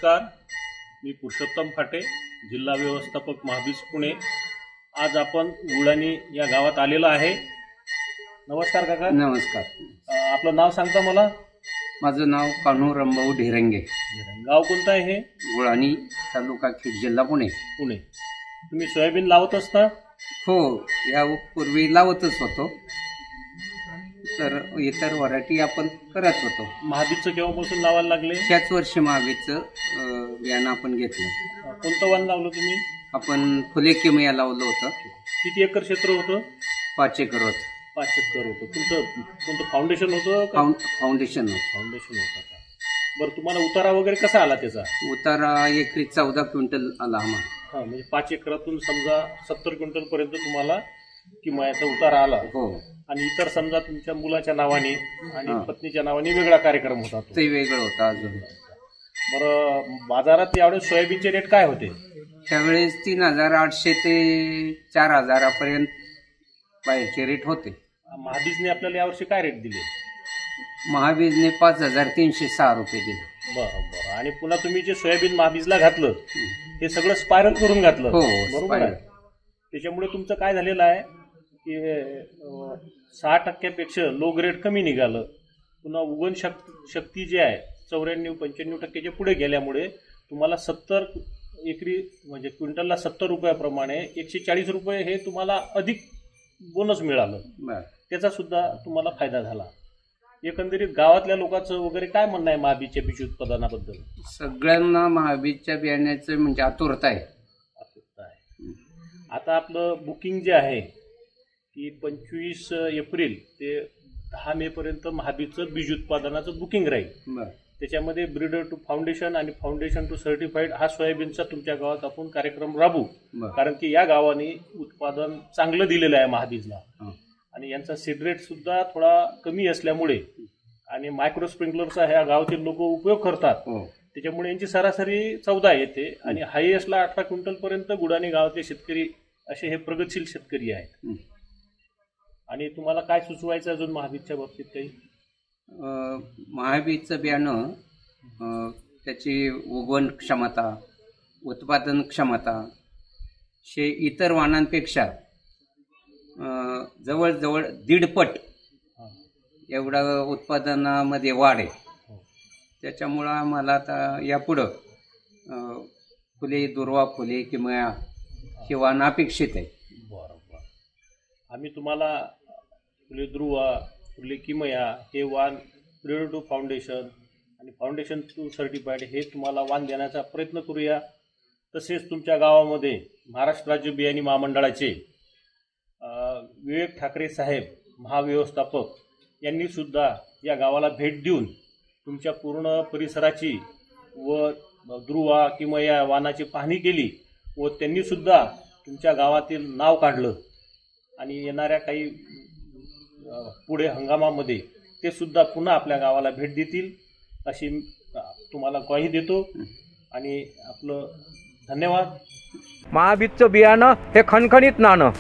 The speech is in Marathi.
नमस्कार, मी पुरुषोत्तम फाटे, जिल्हा व्यवस्थापक महाबीज पुणे। आज आपण गुळाणी या गावात आलेलो आहे। नमस्कार काका। नमस्कार। आपलं नाव सांगता मला? माझं नाव कान्हू रंभाऊ ढेरंगे। गाव कोणतं आहे हे? गुळाणी, तालुका खेड, जिल्हा पुणे। पुणे। तुम्ही सोयाबीन लावत असता? हो, यापूर्वी लावतच होतो, तर इतर व्हरायटी आपण करत होतो। महाबीजचं केव्हापासून लावायला लागले? त्याच वर्षी महाबीजचं बियाणं आपण घेतलं। कोणतं वाण लावलं तुम्ही? आपण फुले किमया लावलं होतं। किती एकर क्षेत्र होतं? 5 एकर होतं। 5 एकर होतं। तुमचं कोणतं फाउंडेशन होतं? फाउंडेशन होतं का? बरं, तुम्हाला उतारा वगैरे कसा आला त्याचा? उतारा एकरी 14 क्विंटल आला आम्हाला। हा, म्हणजे 5 एकरातून समजा 70 क्विंटल पर्यंत तुम्हाला किमयाचा उतारा आला। हो। आणि इतर समजा तुमच्या मुलाच्या नावाने आणि पत्नीच्या नावाने वेगळा कार्यक्रम होता, ते वेगळं होतं अजून। बरं, बाजारात यावेळेस सोयाबीनचे रेट काय होते? त्यावेळेस 3800 ते 4000 बाहेरचे रेट होते। महाबीजने आपल्याला यावर्षी काय रेट दिले? महाबीजने 5306 रुपये दिले। बरं। आणि पुन्हा तुम्ही जे सोयाबीन महाबीजला घातलं हे सगळं स्पायरल करून घातलं? हो, बरोबर आहे। त्याच्यामुळे तुमचं काय झालेलं आहे की 6% लो ग्रेड कमी निघालं। पुन्हा उगवण शक्ती जी आहे 94-95% पुढे गेल्यामुळे तुम्हाला 70 एकरी म्हणजे क्विंटलला 70 रुपयाप्रमाणे 140 रुपये हे तुम्हाला अधिक बोनस मिळालं। त्याचा सुद्धा तुम्हाला फायदा झाला। एकंदरीत गावातल्या लोकांचं वगैरे काय म्हणणं आहे महाबीजच्या बीज उत्पादनाबद्दल? सगळ्यांना महाबीजच्या बियाण्याचं म्हणजे आतुरता आहे। आता आपलं बुकिंग जे आहे की 25 एप्रिल ते 10 मे पर्यंत महाबीजचं बीज उत्पादनाचं बुकिंग राहील। त्याच्यामध्ये ब्रीडर टू फाउंडेशन आणि फाउंडेशन टू सर्टिफाईड हा सोयाबीनचा तुमच्या गावात आपण कार्यक्रम राबवू, कारण की या गावाने उत्पादन चांगलं दिलेलं आहे महाबीजला आणि यांचा सीड रेट सुद्धा थोडा कमी असल्यामुळे आणि मायक्रो स्प्रिंकलरचा ह्या गावातील लोक उपयोग करतात, त्याच्यामुळे यांची सरासरी 14 येते आणि हायएस्टला 18 क्विंटल पर्यंत गुळाणी गावाचे शेतकरी असे हे प्रगतशील शेतकरी आहेत। आणि तुम्हाला काय सुचवायचं अजून महाबीजच्या बाबतीत काही? महाबीजचं बियाणं त्याची उगवण क्षमता, उत्पादन क्षमता हे इतर वाणांपेक्षा जवळजवळ 1.5 पट एवढा उत्पादनामध्ये वाढ आहे। त्याच्यामुळं आम्हाला आता यापुढं फुले, दुर्वा फुले किमया हे वाण अपेक्षित आहे। बरोबर। आम्ही तुम्हाला फुले दुर्वा, फुले किमया हे वाण ब्रीडर टू फाउंडेशन आणि फाउंडेशन टू सर्टिफाईड हे तुम्हाला वाण देण्याचा प्रयत्न करूया। तसेच तुमच्या गावामध्ये महाराष्ट्र राज्य बियाणी महामंडळाचे विवेक ठाकरे साहेब महाव्यवस्थापक यांनी सुद्धा या गावाला भेट देऊन तुमच्या पूर्ण परिसराची व दुर्वा किमया वाणाची पाहणी केली व त्यांनी सुद्धा तुमच्या गावातील नाव काढलं आणि येणाऱ्या काही पुढे हंगामामध्ये ते सुद्धा पुन्हा आपल्या गावाला भेट देतील अशी तुम्हाला ग्वाही देतो आणि आपलं धन्यवाद। महाबीजचं बियाणं हे खणखणीत नाणं।